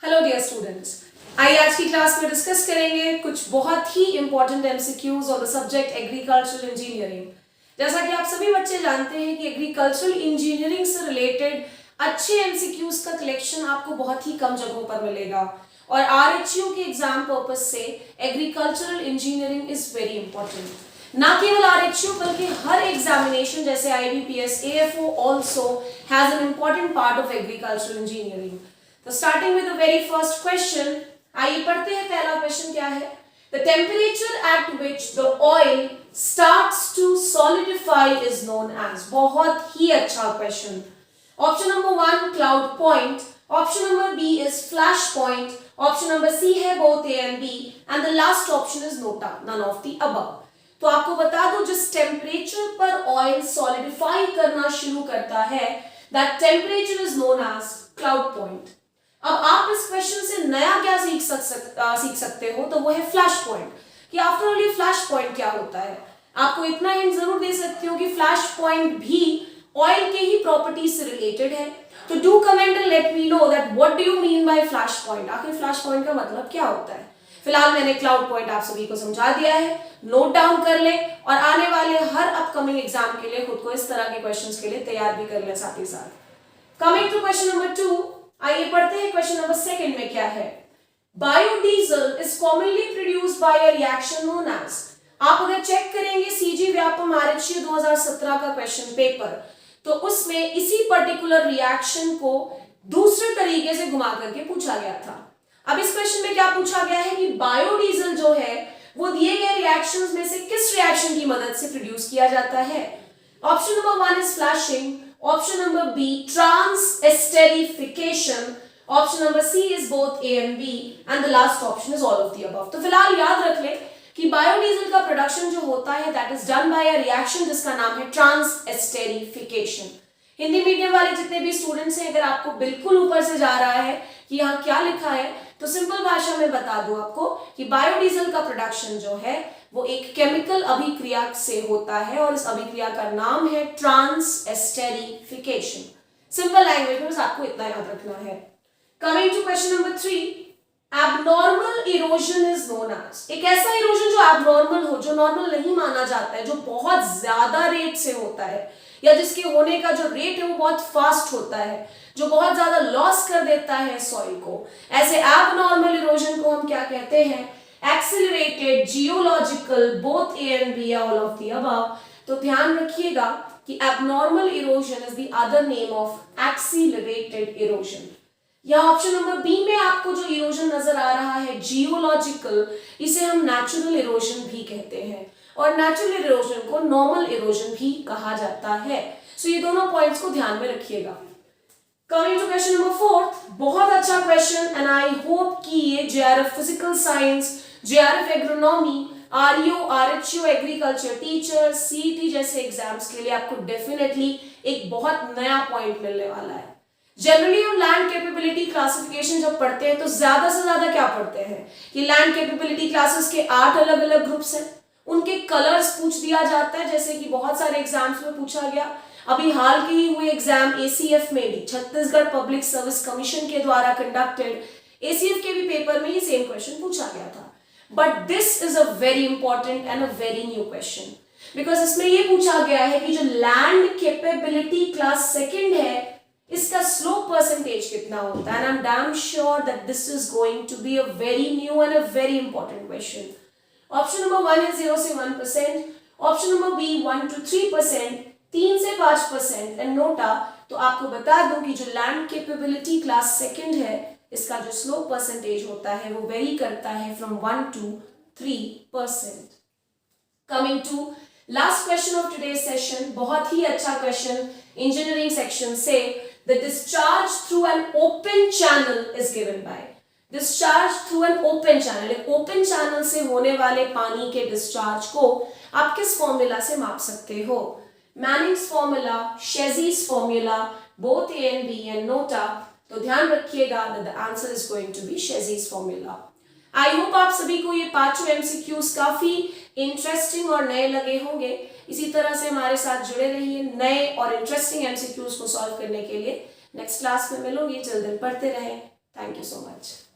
Hello dear students, आइए आज की क्लास में डिस्कस करेंगे कुछ बहुत ही important MCQs on the subject agricultural engineering. जैसा कि आप सभी बच्चे जानते हैं कि एग्रीकल्चरल इंजीनियरिंग से रिलेटेड अच्छे एमसीक्यूज का कलेक्शन आपको बहुत ही कम जगहों पर मिलेगा और आरएचयू के एग्जाम पर्पस से agricultural engineering is very important. ना केवल आरएचयू बल्कि हर एग्जामिनेशन जैसे IBPS, AFO also has an important part of agricultural engineering. तो starting with the very first question, आइए पढ़ते हैं। पहला क्वेश्चन क्या है? The temperature at which the oil starts to solidify is known as. बहुत ही अच्छा question. Option number 1 cloud point, option number B is flash point, option number C है both A and B and the last option is NOTA, none of the above. तो आपको बता दूं, जिस temperature पर ऑयल सॉलिडिफाई करना शुरू करता है that temperature is known as cloud point. अब आप इस क्वेश्चन से नया क्या सीख सकते हो, तो वो है फ्लैश पॉइंट। कि आफ्टर ऑल ये फ्लैश पॉइंट क्या होता है। आपको इतना हिंट जरूर दे सकती हूँ कि फ्लैश पॉइंट भी ऑयल के ही प्रॉपर्टीज से रिलेटेड है। तो do comment and let me know that what do you mean by flash point. आखिर फ्लैश पॉइंट का मतलब क्या होता है। फिलहाल मैंने क्लाउड पॉइंट आप सभी को समझा दिया है, नोट डाउन कर ले और आने वाले हर अपकमिंग एग्जाम के लिए खुद को इस तरह के क्वेश्चंस के लिए तैयार भी कर ले साथ ही साथ। कमिंग टू क्वेश्चन नंबर 2, आइए पढ़ते हैं क्वेश्चन नंबर 2 में क्या है। Biodiesel is commonly produced by a reaction known as. आप अगर चेक करेंगे सीजी व्यापम आरएचयू 2017 का क्वेश्चन पेपर, तो उसमें इसी पर्टिकुलर रिएक्शन को दूसरे तरीके से घुमा करके पूछा गया था। अब इस क्वेश्चन में क्या पूछा गया है कि बायोडीजल जो है वो दिए गए रिएक्शंस में से किस रिएक्शन की मदद से प्रोड्यूस किया जाता है। Option number 1 is flashing, option number B transesterification, option number C is both A and B and the last option is all of the above. तो फिलहाल याद रख ले कि बायोडीजल का प्रोडक्शन जो होता है that is done by a reaction जिसका नाम है ट्रांस एस्टेरिफिकेशन। हिंदी मीडियम वाले जितने भी स्टूडेंट्स हैं, अगर आपको बिल्कुल ऊपर से जा रहा है कि यहाँ क्या लिखा है, तो सिंपल भाषा में बता दूं आपको कि बायोडीजल का प्रोडक्शन जो है वो एक केमिकल अभिक्रिया से होता है और इस अभिक्रिया का नाम है ट्रांस एस्टेरिफिकेशन। सिंपल लैंग्वेज में बस आपको इतना याद रखना है। Coming to question number 3, abnormal erosion is known as. एक ऐसा इरोजन जो एबनॉर्मल हो, जो नॉर्मल नहीं माना जाता है, जो बहुत ज्यादा रेट से होता है या जिसके होने का जो रेट है वो बहुत फास्ट होता है, जो बहुत ज्यादा लॉस कर देता है सॉइल को, ऐसे एबनॉर्मल इरोजन को हम क्या कहते हैं? Accelerated geological both A and be all of the above. तो ध्यान रखिएगा कि abnormal erosion is the other name of accelerated erosion. या ऑप्शन नंबर बी में आपको जो इरोजन नजर आ रहा है जियोलॉजिकल, इसे हम नेचुरल इरोजन भी कहते हैं और नेचुरल इरोजन को नॉर्मल इरोजन भी कहा जाता है। सो ये दोनों पॉइंट्स को ध्यान में रखिएगा। कमिंग टू क्वेश्चन नंबर 4, बहुत अच्छा क्वेश्चन एंड आई होप कि ये JRF physical science, JRF agronomy, RU, RHU agriculture teacher, CET जैसे एग्जाम्स के लिए आपको डेफिनेटली एक बहुत नया पॉइंट मिलने वाला है। जनरली हम लैंड कैपेबिलिटी क्लासिफिकेशन जब पढ़ते हैं तो ज्यादा से ज्यादा क्या पढ़ते हैं कि लैंड कैपेबिलिटी क्लासेस के 8 अलग अलग ग्रुप्स हैं, उनके कलर्स पूछ दिया जाता है, जैसे कि बहुत सारे एग्जाम्स में पूछा गया। अभी हाल के ही हुए एग्जाम एसीएफ में भी, छत्तीसगढ़ पब्लिक सर्विस कमीशन के द्वारा कंडक्टेड एसीएफ के भी पेपर में ही सेम क्वेश्चन पूछा गया था। But this is a very important and a very new question, because इसमें ये पूछा गया है कि जो लैंड कैपेबिलिटी क्लास सेकंड है इसका स्लोप परसेंटेज कितना होता है। And I am damn sure that this is going to be a very new and a very important question. Option number 1 है 0 से 1%, ऑप्शन नंबर बी 1 to 3%, 3 से 5% and NOTA. तो आपको बता दूं कि जो लैंड कैपेबिलिटी क्लास सेकंड है इसका जो स्लोप परसेंटेज होता है वो वेरी करता है from 1 to 3%। Coming to last question of today's session, बहुत ही अच्छा क्वेश्चन इंजीनियरिंग सेक्शन से। The discharge through an open channel is given by. Discharge through an open channel, एक ओपन चैनल से होने वाले पानी के डिस्चार्ज को आप किस फॉर्मूला से माप सकते हो? Manning's formula, Chezy's formula, both A and B and NOTA. तो ध्यान रखिएगा that the answer is going to be Chezy's formula. I hope आप सभी को ये पांचों एमसीक्यूज काफी इंटरेस्टिंग और नए लगे होंगे। इसी तरह से हमारे साथ जुड़े रहिए नए और इंटरेस्टिंग एमसीक्यूज को सॉल्व करने के लिए। नेक्स्ट क्लास में मिलूंगी, जल्द दिन पढ़ते रहें। Thank you so much.